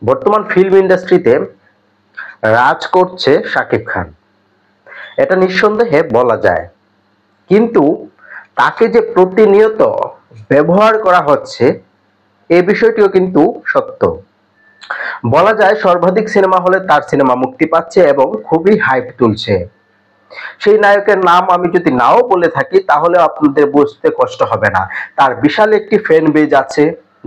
বর্তমান ফিল্ম ইন্ডাস্ট্রিতে রাজ করছে শাকিব খান, এটা নিঃসন্দেহে বলা যায়। কিন্তু তাকে যে প্রতিনিয়ত ব্যবহার করা হচ্ছে, এই বিষয়টিও কিন্তু সত্য। বলা যায় সর্বাধিক সিনেমা হলে তার সিনেমা মুক্তি পাচ্ছে এবং খুবই হাইপ তুলছে। সেই নায়কের নাম আমি যদি নাও বলে থাকি তাহলে আপনাদের বুঝতে কষ্ট হবে না। তার বিশাল একটি ফ্যান বেজ আছে,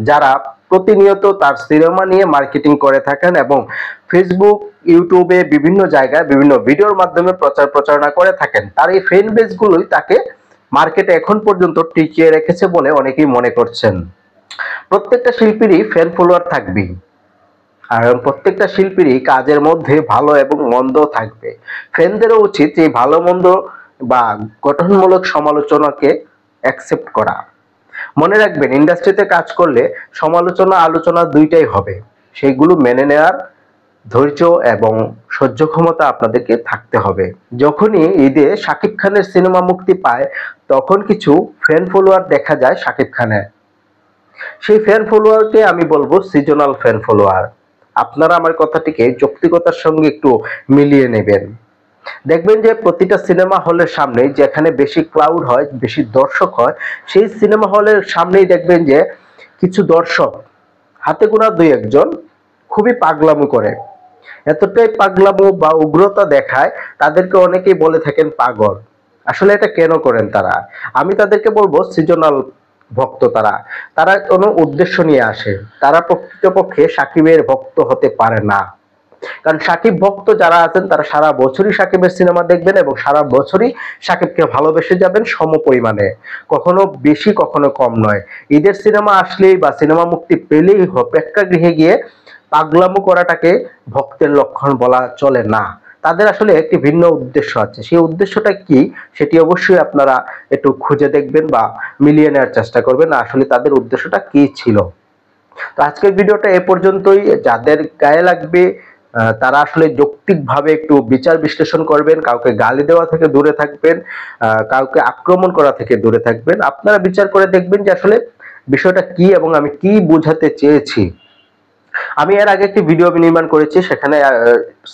যারা প্রতিনিয়ত তার সিনেমা নিয়ে মার্কেটিং করে থাকেন এবং ফেসবুক, ইউটিউবে বিভিন্ন জায়গায় বিভিন্ন ভিডিওর মাধ্যমে প্রচার প্রচারণা করে থাকেন। তার এই ফ্যান বেজ গুলোই তাকে মার্কেটে এখন পর্যন্ত টিকিয়ে রেখেছে বলে অনেকেই মনে করছেন। প্রত্যেকটা শিল্পীরই ফ্যান ফলোয়ার থাকবেই, আর প্রত্যেকটা শিল্পীরই কাজের মধ্যে ভালো এবং মন্দ থাকবে। ফ্যানদেরও উচিত এই ভালো মন্দ বা গঠনমূলক সমালোচনাকে অ্যাকসেপ্ট করা। মনে রাখবেন, ইন্ডাস্ট্রিতে কাজ করলে সমালোচনা আলোচনা দুইটাই হবে, সেইগুলো মেনে নেওয়ার ধৈর্য এবং সহ্য ক্ষমতা আপনাদেরকে থাকতে হবে। যখনই ঈদে শাকিব খানের সিনেমা মুক্তি পায়, তখন কিছু ফ্যান ফলোয়ার দেখা যায় শাকিব খানের। সেই ফ্যান ফলোয়ারকে আমি বলবো সিজনাল ফ্যান ফলোয়ার। আপনারা আমার কথাটিকে যৌক্তিকতার সঙ্গে একটু মিলিয়ে নেবেন। দেখবেন যে প্রতিটা সিনেমা হলের সামনে যেখানে বেশি ক্রাউড হয়, বেশি দর্শক হয়, সেই সিনেমা হলের সামনেই দেখবেন যে কিছু দর্শক, হাতে গোনা দুই একজন, খুবই পাগলামো করে। এতটাই পাগলামো বা উগ্রতা দেখায়, তাদেরকে অনেকেই বলে থাকেন পাগল। আসলে এটা কেন করেন তারা? আমি তাদেরকে বলবো সিজনাল ভক্ত তারা। তারা কোনো উদ্দেশ্য নিয়ে আসে, তারা প্রকৃতপক্ষে সাকিবের ভক্ত হতে পারে না। কারণ সাকিব ভক্ত যারা আছেন তারা সারা বছরই সাকিবের সিনেমা দেখবেন এবং সারা বছরই সাকিবকে ভালোবেসে যাবেন সম পরিমাণে, কখনো বেশি কখনো কম নয়। ঈদের সিনেমা আসলেই বা সিনেমা মুক্তি পেলেই প্রেক্ষাগৃহে গিয়ে পাগলামো করাটাকে ভক্তের লক্ষণ বলা চলে না। তাদের আসলে একটি ভিন্ন উদ্দেশ্য আছে। সেই উদ্দেশ্যটা কি, সেটি অবশ্যই আপনারা একটু খুঁজে দেখবেন বা মিলিয়ে নেওয়ার চেষ্টা করবেন আসলে তাদের উদ্দেশ্যটা কি ছিল। তো আজকের ভিডিওটা এ পর্যন্তই। যাদের গায়ে লাগবে তারা আসলে যৌক্তিকভাবে একটু বিচার বিশ্লেষণ করবেন, কাউকে গালি দেওয়া থেকে দূরে থাকবেন, কাউকে আক্রমণ করা থেকে দূরে থাকবেন। আপনারা বিচার করে দেখবেন যে আসলে বিষয়টা কি এবং আমি কি বোঝাতে চেয়েছি। আমি এর আগে একটি ভিডিও নির্মাণ করেছি, সেখানে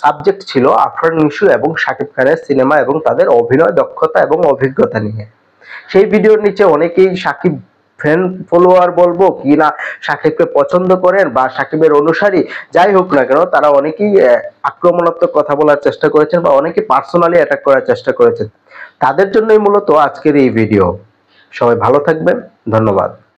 সাবজেক্ট ছিল আফরান নিশু এবং শাকিব খানের সিনেমা এবং তাদের অভিনয় দক্ষতা এবং অভিজ্ঞতা নিয়ে। সেই ভিডিওর নিচে অনেকেই সাকিব ফ্যান ফলোয়ার বলবো কি না, সাকিবকে পছন্দ করেন বা সাকিবের অনুসারী যাই হোক না কেন, তারা অনেকেই আক্রমণাত্মক কথা বলার চেষ্টা করেছেন বা অনেকে পার্সোনালি অ্যাটাক করার চেষ্টা করেছেন। তাদের জন্যই মূলত আজকের এই ভিডিও। সবাই ভালো থাকবেন, ধন্যবাদ।